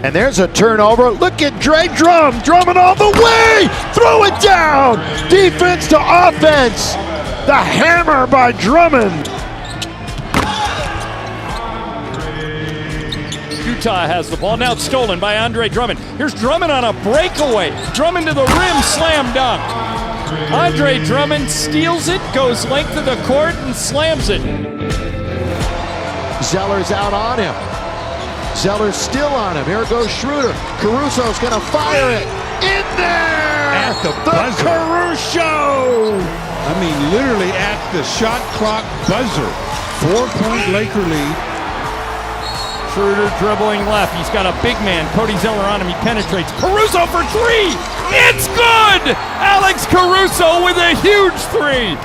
And there's a turnover. Look at Dre drumming all the way. Throw it down. Defense to offense. The hammer by Drummond. Utah has the ball. Now it's stolen by Andre Drummond. Here's Drummond on a breakaway. Drummond to the rim, slam dunk. Andre Drummond steals it, goes length of the court, and slams it. Zeller's out on him. Zeller's still on him. Here goes Schroeder. Caruso's going to fire it. In there! At the buzzer. Caruso! I mean, literally at the shot clock buzzer. 4-point Laker lead. Schroeder dribbling left. He's got a big man. Cody Zeller on him. He penetrates. Caruso for three! It's good! Alex Caruso with a huge three!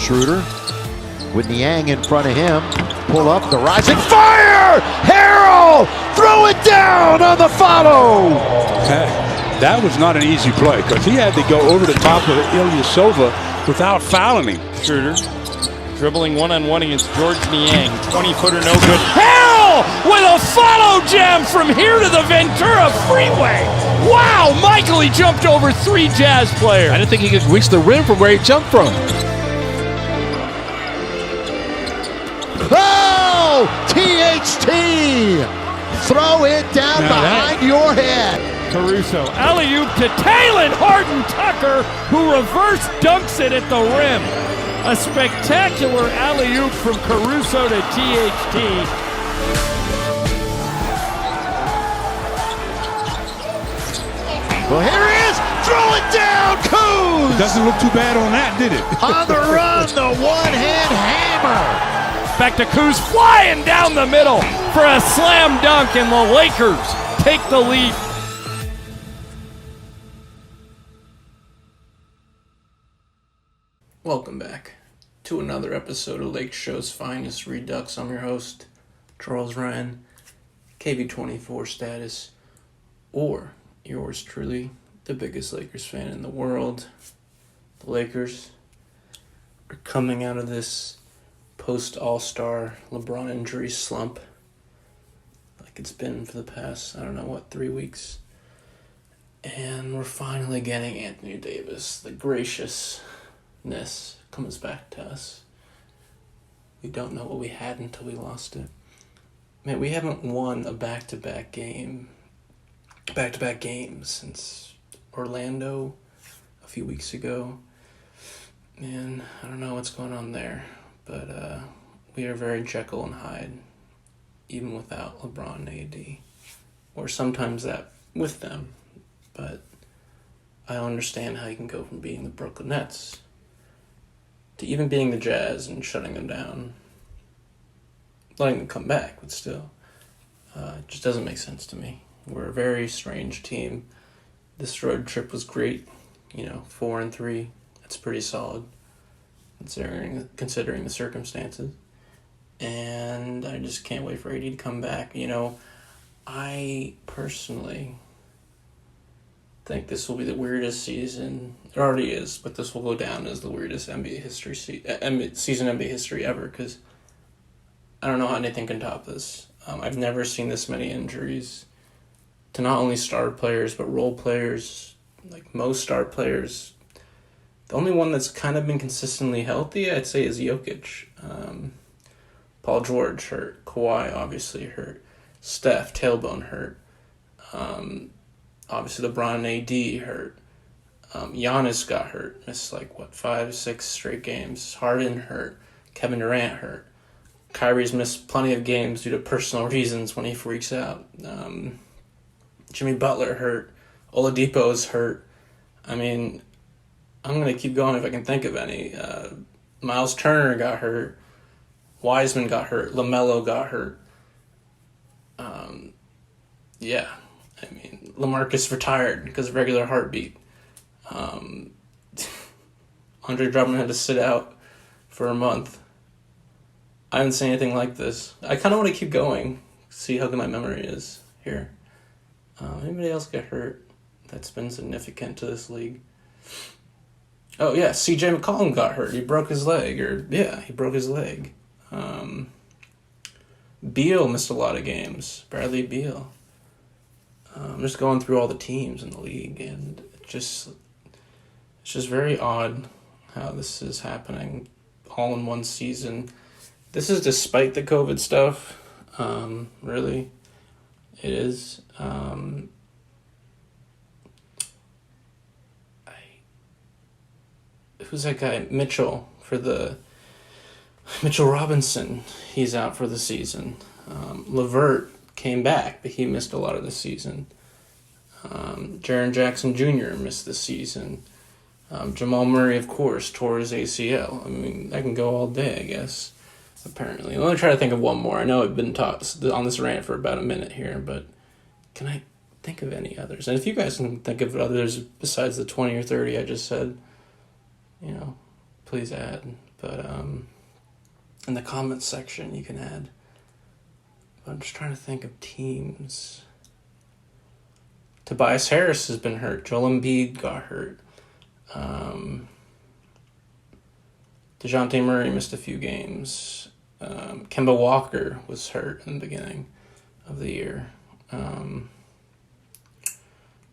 Schroeder with Niang in front of him. Pull up the rising fire! Harrell! Throw it down on the follow! That was not an easy play because he had to go over the top of Ilyasova without fouling him. Schroeder dribbling one-on-one against George Niang. 20-footer, no good. Harrell with a follow jam from here to the Ventura Freeway. Wow, Michael, he jumped over three Jazz players. I didn't think he could reach the rim from where he jumped from. Oh! THT! Throw it down behind your head. Caruso, alley-oop to Talen Harden-Tucker, who reverse dunks it at the rim. A spectacular alley-oop from Caruso to THT. Well, here he is! Throw it down, Kuz! Doesn't look too bad on that, did it? On the run, the one-hand hammer! Back to Kuz, flying down the middle for a slam dunk, and the Lakers take the lead. Welcome back to another episode of Lakeshow's Finest Redux. I'm your host, Charles Ryan, KV24 status, or yours truly, the biggest Lakers fan in the world. The Lakers are coming out of this post-All-Star LeBron injury slump like it's been for the past, 3 weeks. And we're finally getting Anthony Davis. The graciousness comes back to us. We don't know what we had until we lost it. Man, we haven't won a back-to-back games since Orlando a few weeks ago. Man, I don't know what's going on there, but we are very Jekyll and Hyde, even without LeBron and AD, or sometimes that with them. But I don't understand how you can go from being the Brooklyn Nets to even being the Jazz and shutting them down, letting them come back, but still, it just doesn't make sense to me. We're a very strange team. This road trip was great, 4-3. That's pretty solid, considering the circumstances. And I just can't wait for AD to come back. I personally think this will be the weirdest season. It already is, but this will go down as the weirdest NBA history season NBA history ever, because I don't know how anything can top this. I've never seen this many injuries to not only star players, but role players, like most star players. The only one that's kind of been consistently healthy, I'd say, is Jokic. Paul George hurt. Kawhi obviously hurt. Steph, tailbone hurt. Obviously LeBron and AD hurt. Giannis got hurt. Missed 5-6 straight games. Harden hurt. Kevin Durant hurt. Kyrie's missed plenty of games due to personal reasons when he freaks out. Jimmy Butler hurt. Oladipo's hurt. I mean, I'm going to keep going if I can think of any. Miles Turner got hurt. Wiseman got hurt. LaMelo got hurt. Yeah. I mean, LaMarcus retired because of regular heartbeat. Andre Drummond had to sit out for a month. I haven't seen anything like this. I kind of want to keep going, see how good my memory is here. Anybody else get hurt that's been significant to this league? Oh, yeah, C.J. McCollum got hurt. He broke his leg. He broke his leg. Beal missed a lot of games. Bradley Beal. I'm just going through all the teams in the league, and it's just very odd how this is happening all in one season. This is despite the COVID stuff. Really, it is. Who's that guy? Mitchell Robinson. He's out for the season. Levert came back, but he missed a lot of the season. Jaren Jackson Jr. missed the season. Jamal Murray, of course, tore his ACL. I mean, I can go all day, I guess, apparently. Let me try to think of one more. I know I've been on this rant for about a minute here, but can I think of any others? And if you guys can think of others besides the 20 or 30 I just said, please add. But in the comments section, you can add. But I'm just trying to think of teams. Tobias Harris has been hurt. Joel Embiid got hurt. DeJounte Murray missed a few games. Kemba Walker was hurt in the beginning of the year.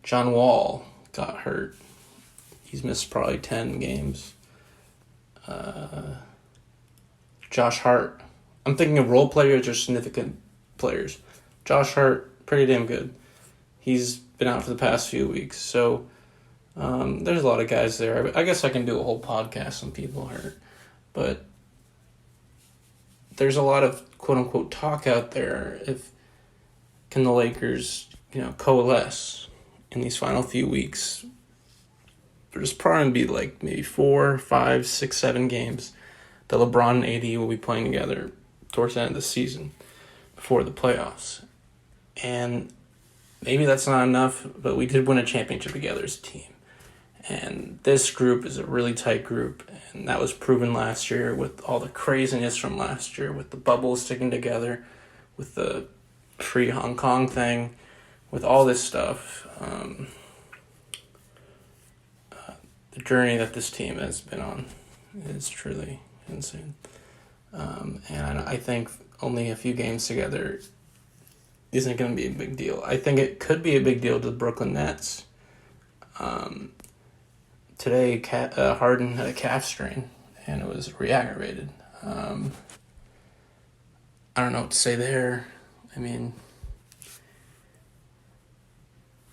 John Wall got hurt. He's missed probably 10 games. Josh Hart. I'm thinking of role players or significant players. Josh Hart, pretty damn good. He's been out for the past few weeks. So there's a lot of guys there. I guess I can do a whole podcast on people hurt. But there's a lot of quote-unquote talk out there. Can the Lakers, coalesce in these final few weeks? There's probably be like maybe 4, 5, 6, 7 games that LeBron and AD will be playing together towards the end of the season before the playoffs. And maybe that's not enough, but we did win a championship together as a team. And this group is a really tight group, and that was proven last year with all the craziness from last year, with the bubbles sticking together, with the free Hong Kong thing, with all this stuff. The journey that this team has been on is truly insane. And I think only a few games together isn't going to be a big deal. I think it could be a big deal to the Brooklyn Nets. Today, Harden had a calf strain, and it was re-aggravated. I don't know what to say there. I mean,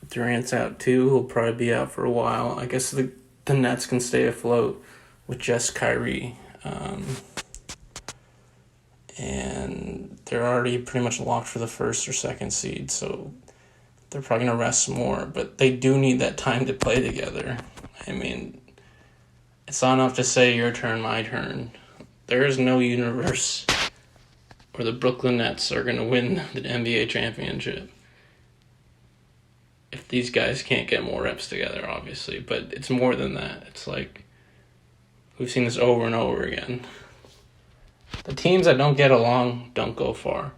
Durant's out too. He'll probably be out for a while. I guess the Nets can stay afloat with just Kyrie. And they're already pretty much locked for the first or second seed, so they're probably going to rest some more. But they do need that time to play together. I mean, it's not enough to say your turn, my turn. There is no universe where the Brooklyn Nets are going to win the NBA championship if these guys can't get more reps together, obviously. But it's more than that. It's like we've seen this over and over again. The teams that don't get along don't go far.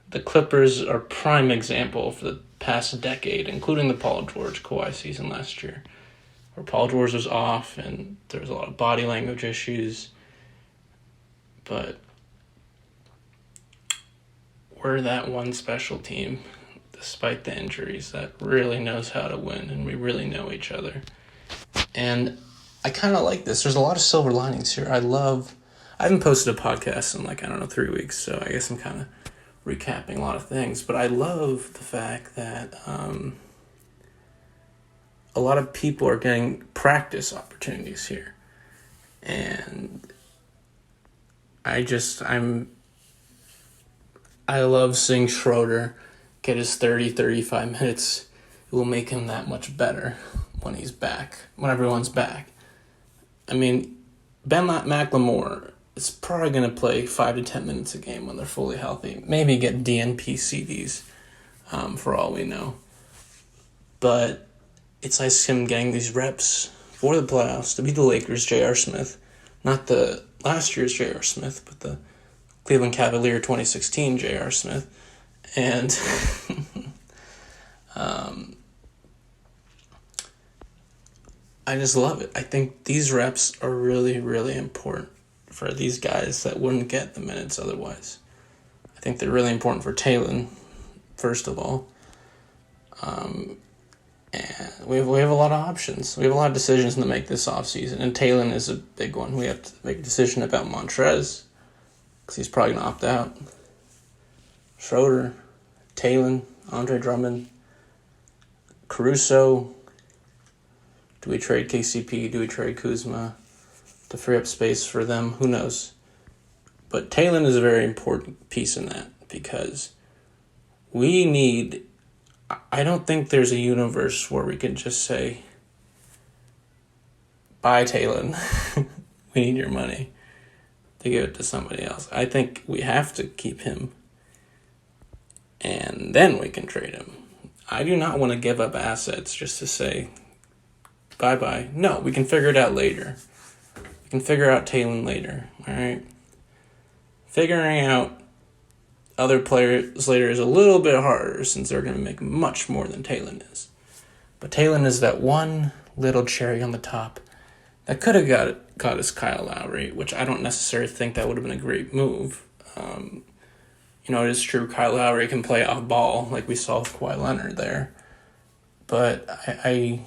The Clippers are a prime example for the past decade, including the Paul George Kawhi season last year, where Paul George was off and there was a lot of body language issues. But we're that one special team, despite the injuries, that really knows how to win, and we really know each other. And I kind of like this. There's a lot of silver linings here. I haven't posted a podcast in 3 weeks, so I guess I'm kind of recapping a lot of things. But I love the fact that a lot of people are getting practice opportunities here. And I love seeing Schroeder get his 30-35 minutes. It will make him that much better when he's back, when everyone's back. I mean, Ben McLemore is probably going to play 5 to 10 minutes a game when they're fully healthy. Maybe get DNP CDs, for all we know. But it's nice him getting these reps for the playoffs to be the Lakers' J.R. Smith. Not the last year's J.R. Smith, but the Cleveland Cavalier 2016 J.R. Smith. And I just love it. I think these reps are really, really important for these guys that wouldn't get the minutes otherwise. I think they're really important for Talon, first of all. And we have a lot of options. We have a lot of decisions to make this offseason, and Talon is a big one. We have to make a decision about Montrez, because he's probably going to opt out. Schroeder, Talon, Andre Drummond, Caruso. Do we trade KCP? Do we trade Kuzma to free up space for them? Who knows? But Talon is a very important piece in that, because we need... I don't think there's a universe where we can just say, bye, Talon. We need your money to give it to somebody else. I think we have to keep him, and then we can trade him. I do not want to give up assets just to say, bye-bye. No, we can figure it out later. We can figure out Talon later, all right? Figuring out other players later is a little bit harder, since they're going to make much more than Talon is. But Talon is that one little cherry on the top that could have got us Kyle Lowry, which I don't necessarily think that would have been a great move. It is true Kyle Lowry can play off ball like we saw with Kawhi Leonard there. But it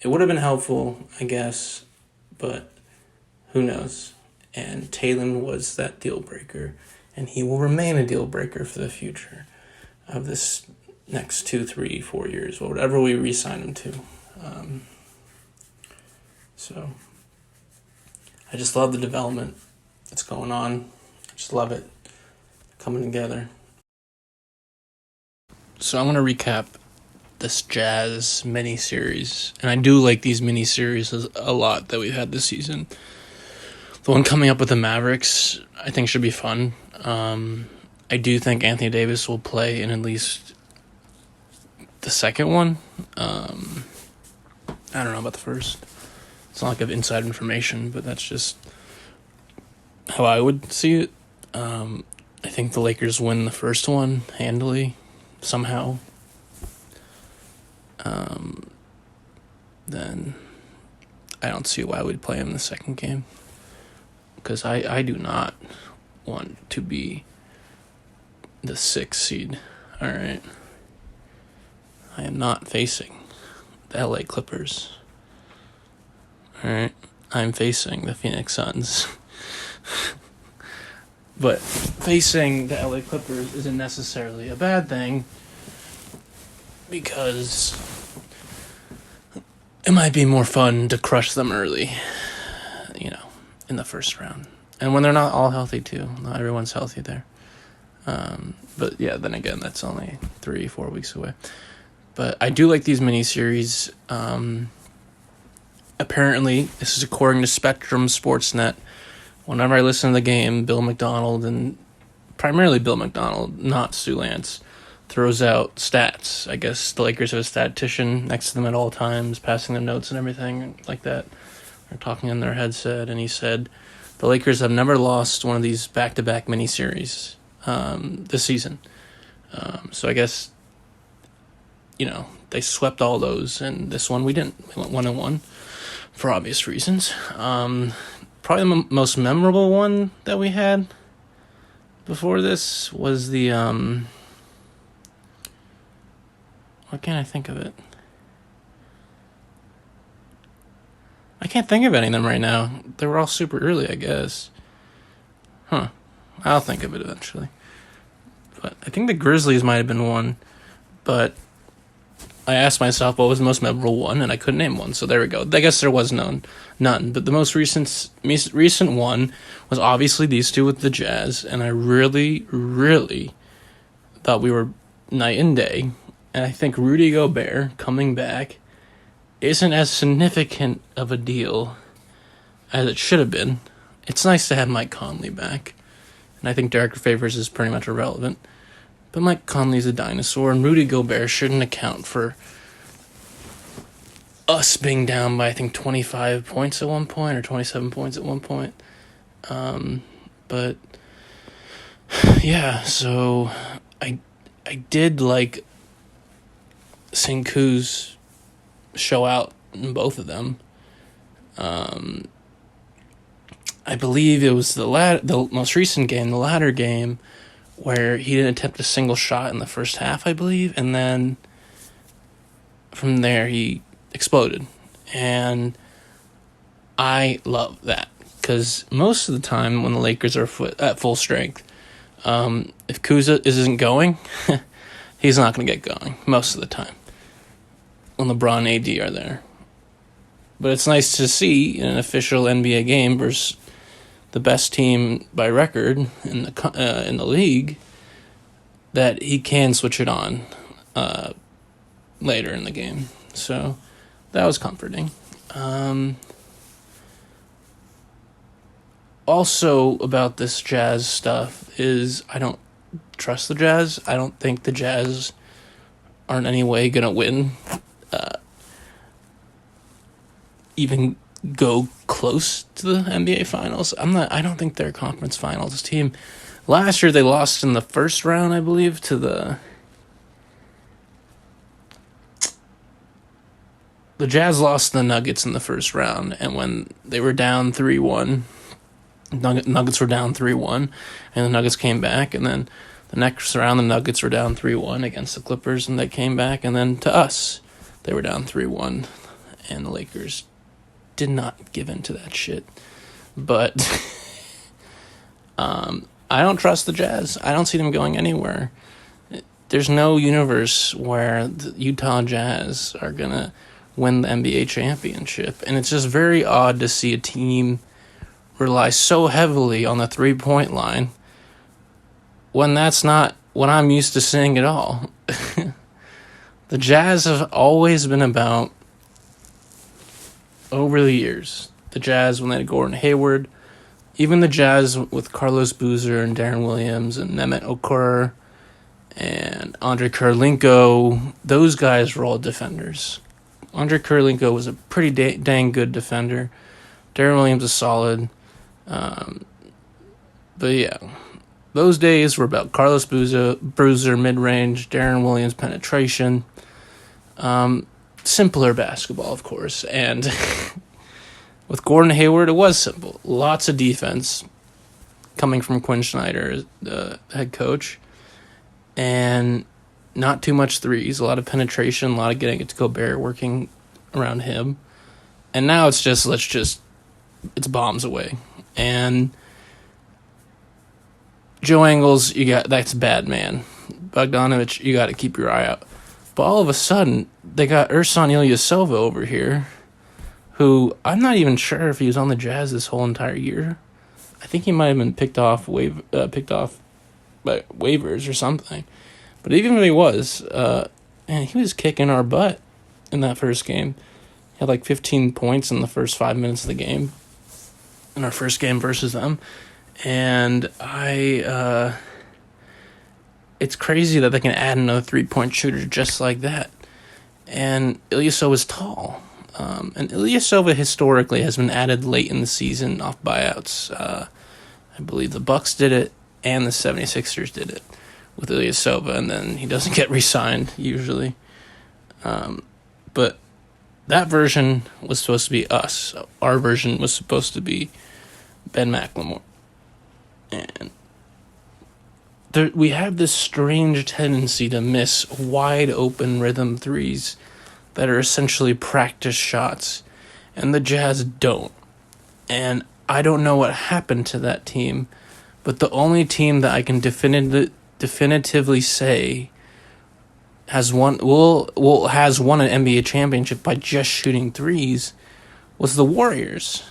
would have been helpful, I guess, but who knows? And Talon was that deal breaker, and he will remain a deal breaker for the future of this next 2, 3, 4 years, or whatever we re-sign him to. So I just love the development that's going on. I just love it coming together. So I'm going to recap this Jazz mini-series, and I do like these mini-series a lot that we've had this season. The one coming up with the Mavericks, I think, should be fun. I do think Anthony Davis will play in at least the second one. I don't know about the first. It's not like I have inside information, but that's just how I would see it. I think the Lakers win the first one handily, somehow. Then I don't see why we'd play him in the second game. Because I do not want to be the 6th seed. Alright. I am not facing the LA Clippers. Alright. I'm facing the Phoenix Suns. But facing the LA Clippers isn't necessarily a bad thing, because it might be more fun to crush them early, in the first round. And when they're not all healthy, too. Not everyone's healthy there. But, yeah, then again, that's only 3-4 weeks away. But I do like these miniseries. Apparently, this is according to Spectrum Sportsnet. Whenever I listen to the game, Bill McDonald, and primarily Bill McDonald, not Stu Lance, throws out stats. I guess the Lakers have a statistician next to them at all times, passing them notes and everything like that. They're talking in their headset, and he said the Lakers have never lost one of these back-to-back miniseries this season. So I guess, they swept all those, and this one we didn't. We went 1-1 for obvious reasons. Probably the most memorable one that we had before this was the, what can I think of it? I can't think of any of them right now. They were all super early, I guess. I'll think of it eventually. But I think the Grizzlies might have been one, but I asked myself what was the most memorable one, and I couldn't name one, so there we go. I guess there was none. But the most recent one was obviously these two with the Jazz, and I really, really thought we were night and day, and I think Rudy Gobert coming back isn't as significant of a deal as it should have been. It's nice to have Mike Conley back, and I think Derek Favors is pretty much irrelevant. But Mike Conley's a dinosaur, and Rudy Gobert shouldn't account for us being down by, I think, 25 points at one point, or 27 points at one point. But, yeah, so I did like seeing Kuz show out in both of them. I believe it was the most recent game, the latter game, where he didn't attempt a single shot in the first half, I believe, and then from there he exploded. And I love that, because most of the time when the Lakers are at full strength, if Kuzma isn't going, he's not going to get going most of the time when LeBron and AD are there. But it's nice to see in an official NBA game versus the best team by record in the league that he can switch it on later in the game. So that was comforting. Also about this Jazz stuff is I don't trust the Jazz. I don't think the Jazz are in any way going to win. Even go close to the NBA Finals. I don't think they're a conference finals team. Last year they lost in the first round, I believe, to the Jazz lost the Nuggets in the first round, and when they were down 3-1, Nuggets were down 3-1, and the Nuggets came back, and then the next round the Nuggets were down 3-1 against the Clippers, and they came back, and then to us, they were down 3-1, and the Lakers did not give in to that shit. But I don't trust the Jazz. I don't see them going anywhere. There's no universe where the Utah Jazz are going to win the NBA championship. And it's just very odd to see a team rely so heavily on the three-point line when that's not what I'm used to seeing at all. The Jazz have always been about, over the years, the Jazz when they had Gordon Hayward, even the Jazz with Carlos Boozer and Darren Williams and Mehmet Okur and Andre Kirilenko, those guys were all defenders. Andre Kirilenko was a pretty dang good defender. Darren Williams is solid. But yeah, those days were about Carlos Boozer mid-range, Darren Williams penetration. Simpler basketball, of course, and with Gordon Hayward, it was simple. Lots of defense coming from Quinn Snyder, the head coach, and not too much threes, a lot of penetration, a lot of getting it to Gobert working around him. And now it's just, it's bombs away. And Joe Ingles, that's bad man. Bogdanovich, you got to keep your eye out. But all of a sudden, they got Ersan Ilyasova over here, who I'm not even sure if he was on the Jazz this whole entire year. I think he might have been picked off by waivers or something. But even if he was, man, he was kicking our butt in that first game. He had like 15 points in the first 5 minutes of the game, in our first game versus them. And it's crazy that they can add another three-point shooter just like that. And Ilyasova is tall. And Ilyasova historically has been added late in the season off buyouts. I believe the Bucks did it and the 76ers did it with Ilyasova, and then he doesn't get re-signed usually. But that version was supposed to be us. Our version was supposed to be Ben McLemore. And we have this strange tendency to miss wide open rhythm threes that are essentially practice shots, and the Jazz don't. And I don't know what happened to that team, but the only team that I can definitively say has won an NBA championship by just shooting threes was the Warriors.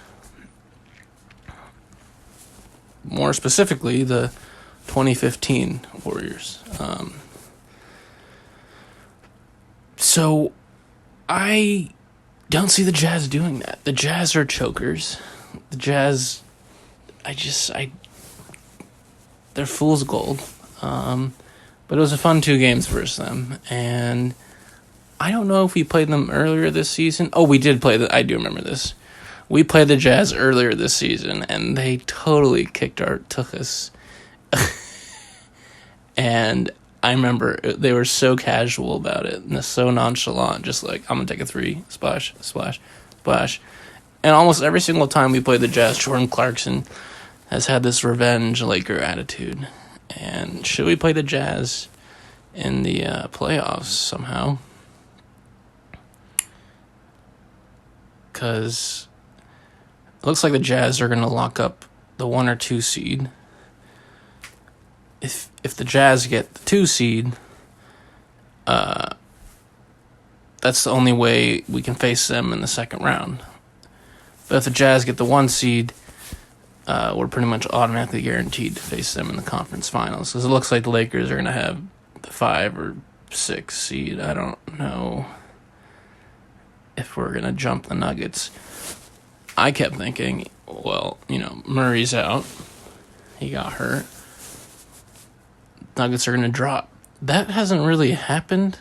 More specifically, the 2015 Warriors. So I don't see the Jazz doing that. The Jazz are chokers. The Jazz, they're fool's gold. But it was a fun 2 games versus them. And I don't know if we played them earlier this season. Oh, we did play I do remember this. We played the Jazz earlier this season, and they totally took us. And I remember they were so casual about it and so nonchalant, just like, I'm going to take a three, splash, splash, splash. And almost every single time we play the Jazz, Jordan Clarkson has had this revenge Laker attitude. And should we play the Jazz in the playoffs somehow? Because it looks like the Jazz are going to lock up the 1 or 2 seed. If the Jazz get the 2 seed, that's the only way we can face them in the second round. But if the Jazz get the 1 seed, we're pretty much automatically guaranteed to face them in the conference finals. Because it looks like the Lakers are going to have the 5 or 6 seed. I don't know if we're going to jump the Nuggets. I kept thinking, well, Murray's out. He got hurt. Nuggets are going to drop. That hasn't really happened.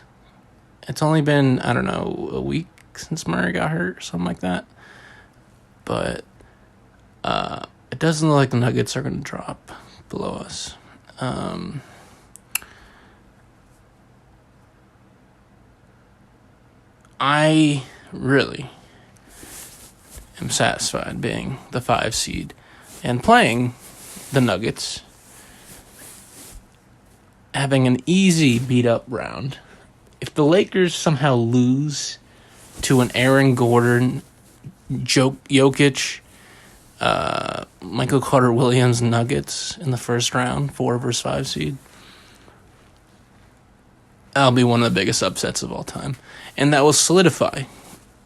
It's only been, I don't know, a week since Murray got hurt or something like that. But it doesn't look like the Nuggets are going to drop below us. I really am satisfied being the 5 seed and playing the Nuggets, having an easy beat-up round. If the Lakers somehow lose to an Aaron Gordon, Jokic, Michael Carter-Williams Nuggets in the first round, 4 versus 5 seed, that'll be one of the biggest upsets of all time. And that will solidify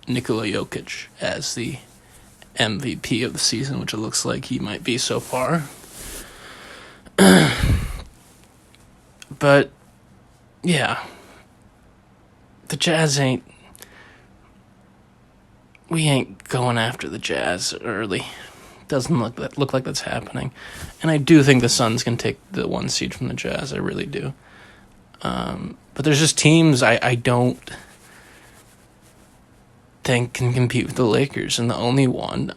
Nikola Jokic as the MVP of the season, which it looks like he might be so far. But, yeah. The Jazz we ain't going after the Jazz early. Doesn't look like that's happening. And I do think the Suns can take the 1 seed from the Jazz. I really do. But there's just teams I don't think can compete with the Lakers. And the only one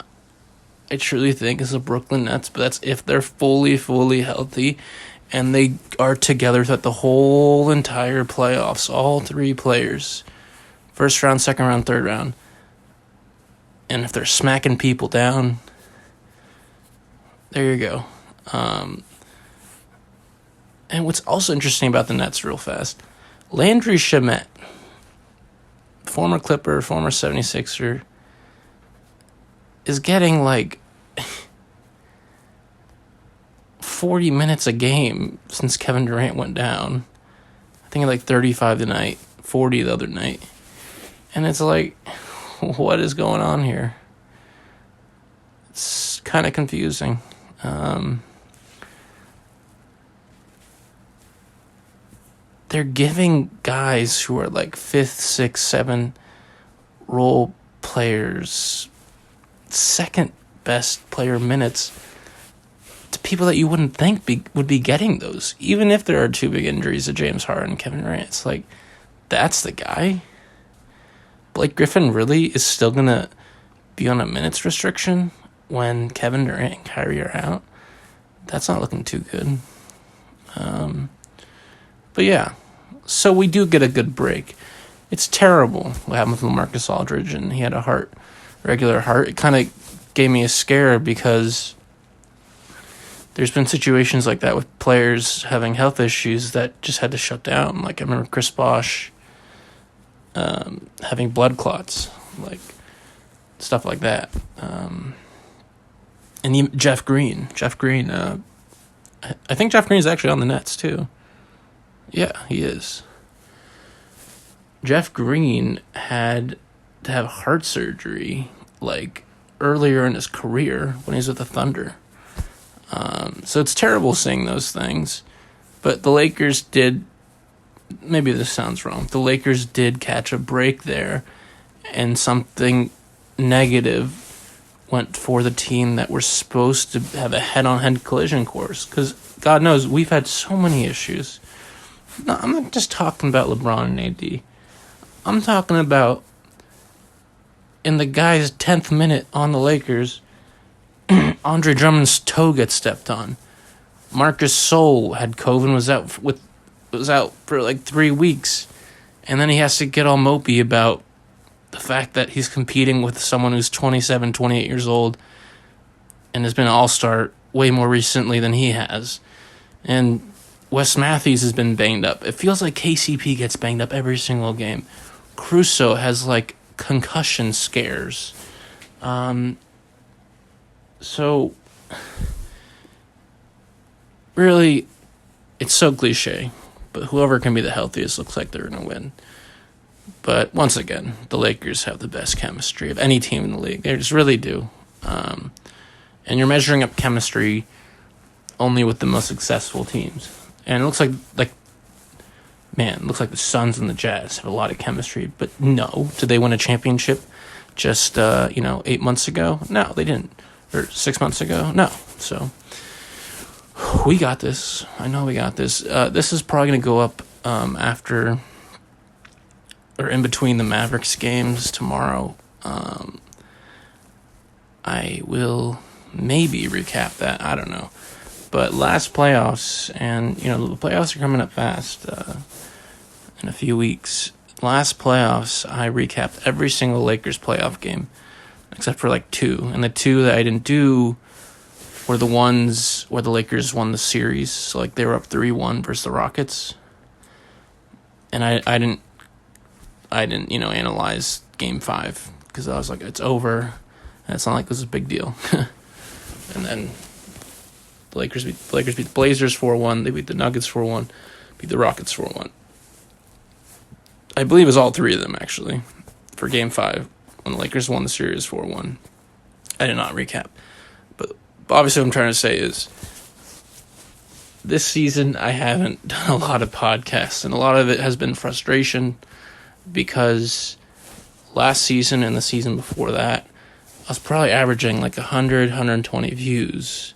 I truly think is the Brooklyn Nets. But that's if they're fully healthy and they are together throughout the whole entire playoffs. All 3 players. First round, second round, third round. And if they're smacking people down, there you go. And what's also interesting about the Nets real fast, Landry Shamet, former Clipper, former 76er, is getting like 40 minutes a game since Kevin Durant went down. I think like 35 tonight, 40 the other night. And it's like, what is going on here? It's kind of confusing. They're giving guys who are like 5th, 6th, 7 role players second best player minutes to people that you wouldn't think would be getting those. Even if there are 2 big injuries to James Harden and Kevin Durant, it's like, that's the guy? Blake Griffin really is still going to be on a minutes restriction when Kevin Durant and Kyrie are out? That's not looking too good. But yeah, so we do get a good break. It's terrible what happened with LaMarcus Aldridge, and he had a regular heart. It kind of gave me a scare because there's been situations like that with players having health issues that just had to shut down. Like I remember Chris Bosh having blood clots, like stuff like that. And even Jeff Green. I think Jeff Green is actually on the Nets too. Yeah, he is. Jeff Green had to have heart surgery like earlier in his career when he was with the Thunder. So it's terrible seeing those things. But the Lakers did, maybe this sounds wrong, the Lakers did catch a break there, and something negative went for the team that were supposed to have a head-on-head collision course. Because God knows, we've had so many issues. No, I'm not just talking about LeBron and AD. I'm talking about in the guy's 10th minute on the Lakers, Andre Drummond's toe gets stepped on. Marcus Sol had COVID and was out with was out for like 3 weeks, and then he has to get all mopey about the fact that he's competing with someone who's 27, 28 years old and has been an all-star way more recently than he has. And Wes Matthews has been banged up. It feels like KCP gets banged up every single game. Caruso has, like, concussion scares. So, really, it's so cliche, but whoever can be the healthiest looks like they're going to win. But once again, the Lakers have the best chemistry of any team in the league. They just really do. And you're measuring up chemistry only with the most successful teams. And it looks like the Suns and the Jazz have a lot of chemistry. But no, did they win a championship just 8 months ago? No, they didn't. Or 6 months ago? No. So we got this. I know we got this. This is probably going to go up after or in between the Mavericks games tomorrow. I will maybe recap that. I don't know. But last playoffs, and the playoffs are coming up fast in a few weeks. Last playoffs, I recapped every single Lakers playoff game, except for like 2. And the 2 that I didn't do were the ones where the Lakers won the series. So like they were up 3-1 versus the Rockets. And I didn't analyze Game 5 because I was like, it's over. And it's not like this is a big deal. And then the Lakers beat the Blazers 4-1. They beat the Nuggets 4-1. Beat the Rockets 4-1. I believe it was all 3 of them, actually, for Game 5, when the Lakers won the series 4-1. I did not recap. But obviously what I'm trying to say is, this season I haven't done a lot of podcasts, and a lot of it has been frustration, because last season and the season before that, I was probably averaging like 100, 120 views.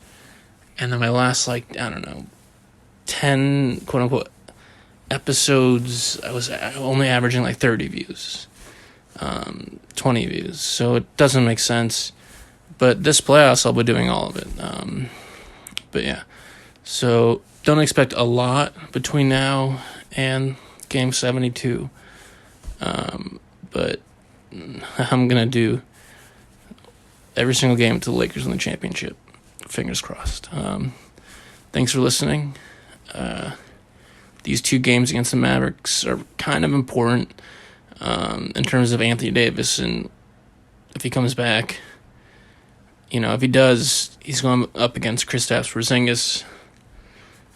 And then my last, 10, quote-unquote, episodes, I was only averaging like 30 views, 20 views. So it doesn't make sense. But this playoffs, I'll be doing all of it. But yeah. So don't expect a lot between now and Game 72. But I'm going to do every single game until the Lakers win the championship. Fingers crossed. Thanks for listening. These 2 games against the Mavericks are kind of important in terms of Anthony Davis, and if he comes back, if he does, he's going up against Kristaps Porzingis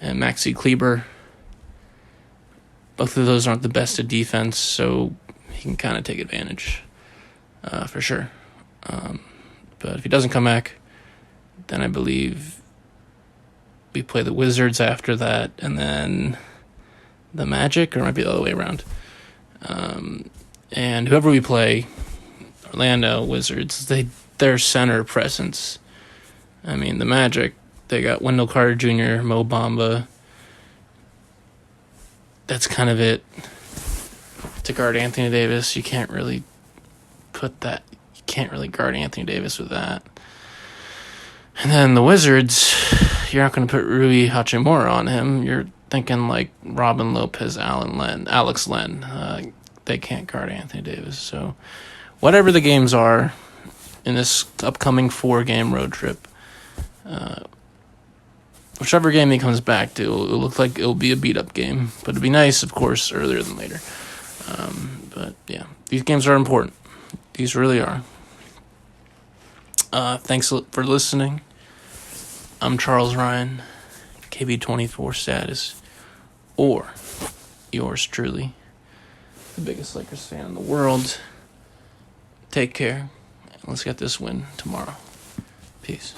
and Maxi Kleber. Both of those aren't the best at defense, so he can kind of take advantage for sure. But if he doesn't come back, then I believe we play the Wizards after that, and then the Magic, or it might be the other way around. And whoever we play, Orlando, Wizards, their center presence. I mean, the Magic, they got Wendell Carter Jr., Mo Bamba. That's kind of it. To guard Anthony Davis, you can't really guard Anthony Davis with that. And then the Wizards, you're not going to put Rui Hachimura on him. You're thinking like Robin Lopez, Alex Len. They can't guard Anthony Davis. So whatever the games are in this upcoming 4-game road trip, whichever game he comes back to, it'll look like it'll be a beat-up game. But it'd be nice, of course, earlier than later. But yeah, these games are important. These really are. Thanks for listening. I'm Charles Ryan, KB24 status, or yours truly, the biggest Lakers fan in the world. Take care, and let's get this win tomorrow. Peace.